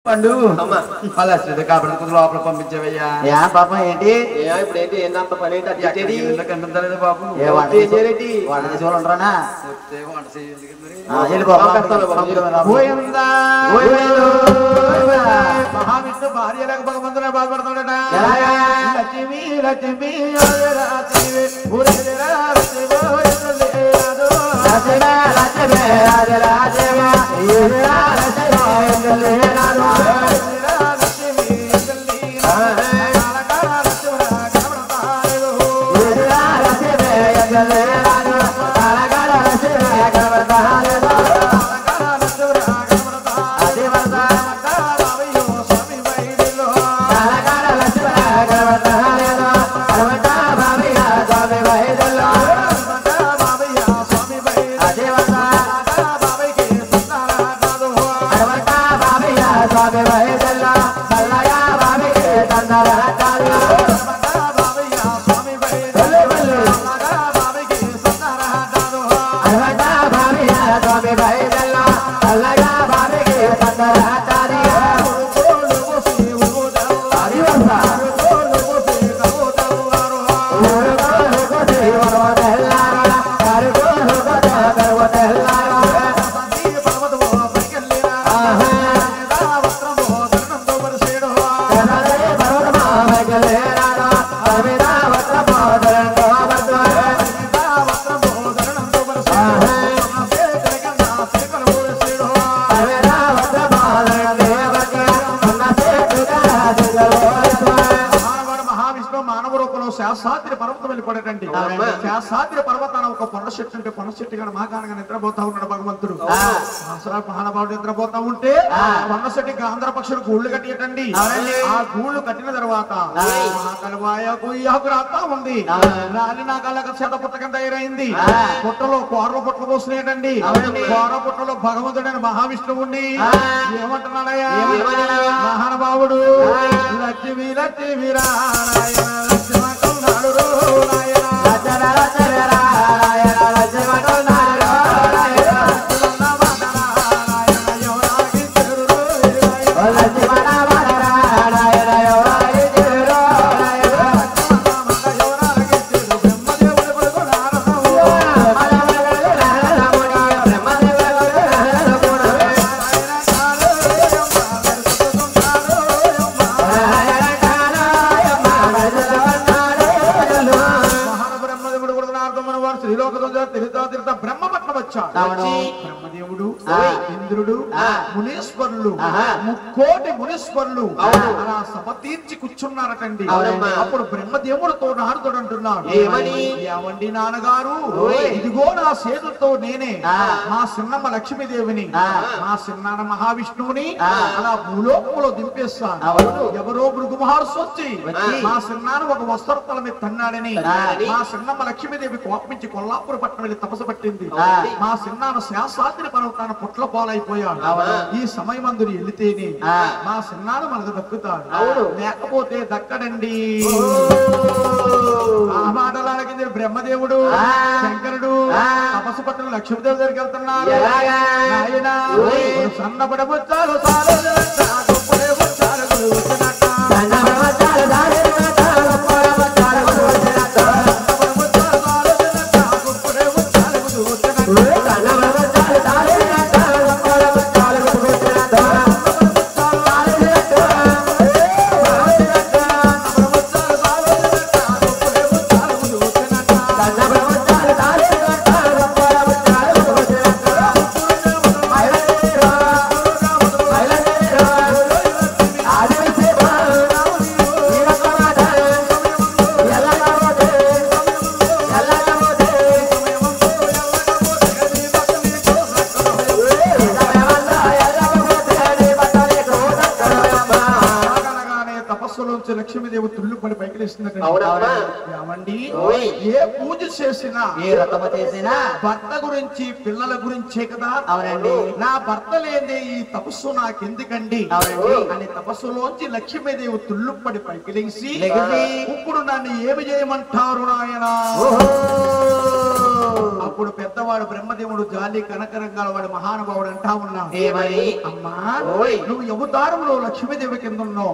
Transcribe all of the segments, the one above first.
పండు అలా కాబట్టి లోపల పంపించేవయ్యా. యా పాపం ఏంటి ఇప్పుడు ఏంటి ఏందంత పని ఏంటి అది కనిపించలేదు బాబు. వంట చేసి వాళ్ళు ఉండరానా మహావిష్ణు భార్య లేక భగవంతునే బాధపడతాడట. లక్ష్మి లక్ష్మి శాస్త్రి పర్వతం వెళ్ళిపోయాడండి. శాస్త్రి పర్వతాన ఒక కొండ చెట్టు ఉంటే కొండ చెట్టు కానీ మహాకానంగా నిద్రపోతా ఉన్నాడు భగవంతుడు. మహానుభావుడు నిద్రపోతా ఉంటే కొండ చెట్టుకి ఆంధ్ర పక్షులు గూళ్ళు కట్టియటండి. ఆ గూళ్ళు కట్టిన తర్వాత రాస్తా ఉంది. రాలి నా కళ్ళకి చేత పుట్టకం తయారైంది. పుట్టలో కోర పుట్టలు పోస్తున్నాయండి. కోర పుట్టలో భగవంతుడైన మహావిష్ణువుని ఏమంటున్నాడయ్యా మహానుభావుడు లక్ష్మీ లక్ష్మీ రాయణ బ్రహ్మదేవుడు ఇంద్రుడు మునీశ్వరులు ముక్కోటి మునీశ్వరులు అలా సభ తీర్చి కూర్చున్నారటండి. అప్పుడు బ్రహ్మదేవుడితో నారదుడు అంటున్నాడు, ఏమండి నాన్నగారు, ఇదిగో నా చేతులతో నేనే మా సిన్నమ్మ లక్ష్మీదేవిని మా సిన్నాన్న మహావిష్ణువుని అలా భూలోకంలో దింపేస్తాను. ఎవరో భృగు మహర్షి వచ్చి మా సిన్నాన్న ఒక వస్త్రతల మీద తన్నాడని మా సిన్నమ్మ లక్ష్మీదేవి కోపించి కొల్లాపుర పట్టణం వెళ్ళి తపస్సు పట్టింది. మా సిన్నాన్న శాస్త్రి పర్వతాన పుట్ల పాలైపోయాడు. ఈ సమయం అందరూ వెళితేనే మా సిన్నాన్న మనకు దక్కుతాడు, లేకపోతే దక్కడండి. ఆ మాటలాలకి బ్రహ్మదేవుడు శంకరుడు తపస్సు పట్టిన లక్ష్మీదేవి దగ్గరికి వెళ్తున్నారు. ఆయన సన్నపడబుచ్చారు లక్ష్మీదేవి తుళ్ళు పడి పైకి లేస్తుందండి. ఏ పూజ చేసినా ఏ వ్రతము చేసినా భర్త గురించి పిల్లల గురించే కదా. అవునండి. నా భర్త లేదే ఈ తపస్సు నాకెందుకండి అని తపస్సులోంచి లక్ష్మీదేవి తుళ్ళు పడి పైకి లేచి ఇప్పుడు నన్ను ఏమి చేయమంటారు నాయనా? అప్పుడు పెద్దవాడు బ్రహ్మదేవుడు జాలి కనకరంగాల వాడు మహానుభావుడు అంటా ఉన్నాడు, అమ్మా నువ్వు అవతారంలో లక్ష్మీదేవి కింద ఉన్నావు,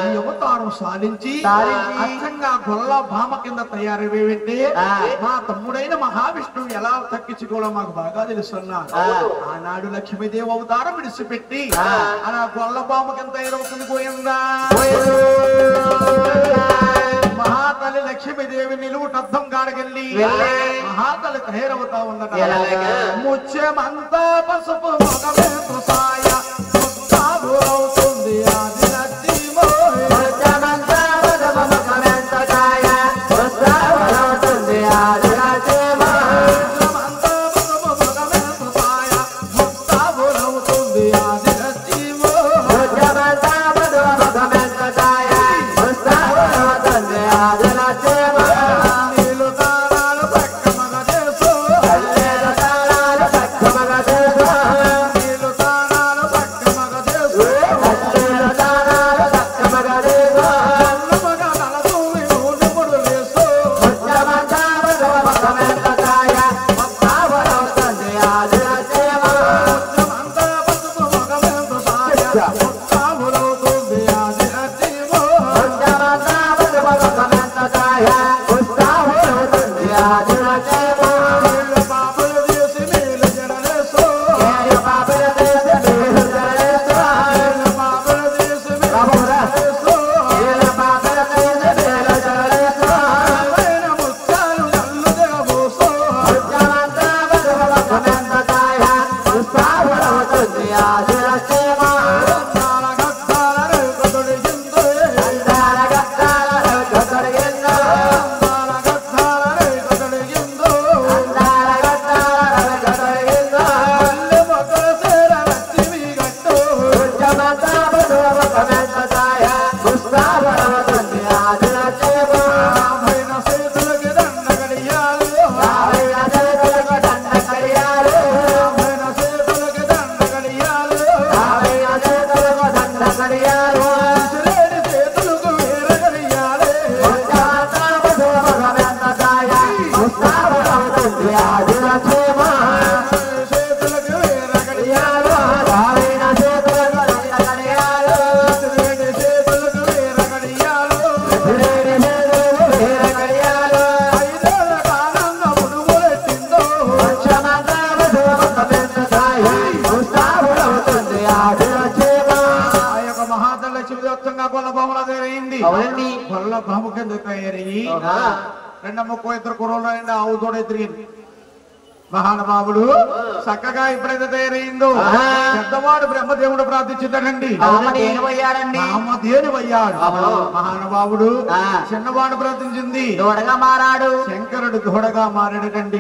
ఈ అవతారం సాధించి అచ్చంగా గొల్ల భామ కింద తయారయ్యేంటే మా తమ్ముడైన మహావిష్ణువు ఎలా తక్కించుకోవాలో మాకు బాగా తెలుసున్నారు. ఆనాడు లక్ష్మీదేవి అవతారం విడిచిపెట్టి అలా గొల్ల భామ కింద తయారవుతుంది పోయిందా. మహాతల్లి లక్ష్మీదేవి నిలువుటద్దం కాడకెళ్ళి మహాతల్లి తయారవుతా ఉన్నట. ముత్యమంతా పసుపు మొగమేంతో సాయ అవుతుంది ఆది లక్ష్మీ మహానుభావుడు చక్కగా ఎప్పుడైతే తయారైందో పెద్దవాడు బ్రహ్మదేవుడు ప్రార్థించిందండి, మహానుభావుడు చిన్నవాడు ప్రార్థించింది దూడగా మారాడు, శంకరుడు దూడగా మారాడండి.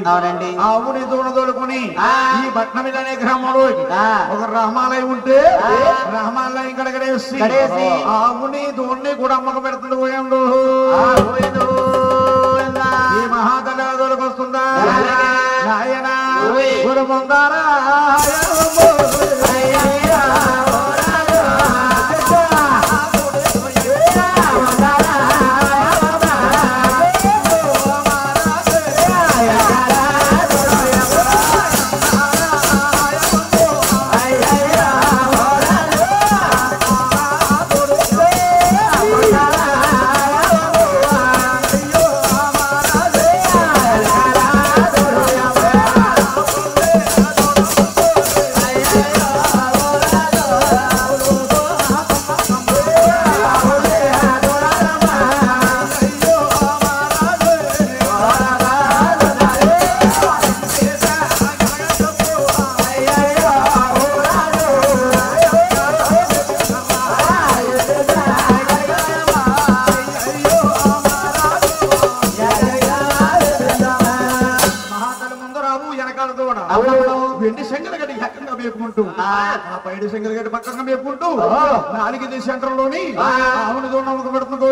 ఆవుని దూడ తోలుకుని ఈ పట్నమిల్ అనే గ్రామంలో ఒక రామాలయం ఉంటే రామాలయం కడగడేసి ఆవుని దూడని కూడా అమ్మక పెడుతుంది పోయాడు. ఈ మహాతల్లికి వస్తుందా నాయనా గురు పొందారా వెండి శంకర గడ్డి ఎక్కగా మేపుకుంటూ పైడి శంకర గడ్డి పక్కన మేపుకుంటూ 4 సెంటర్ లోని ఆవుని దూడకు పెడుతుందో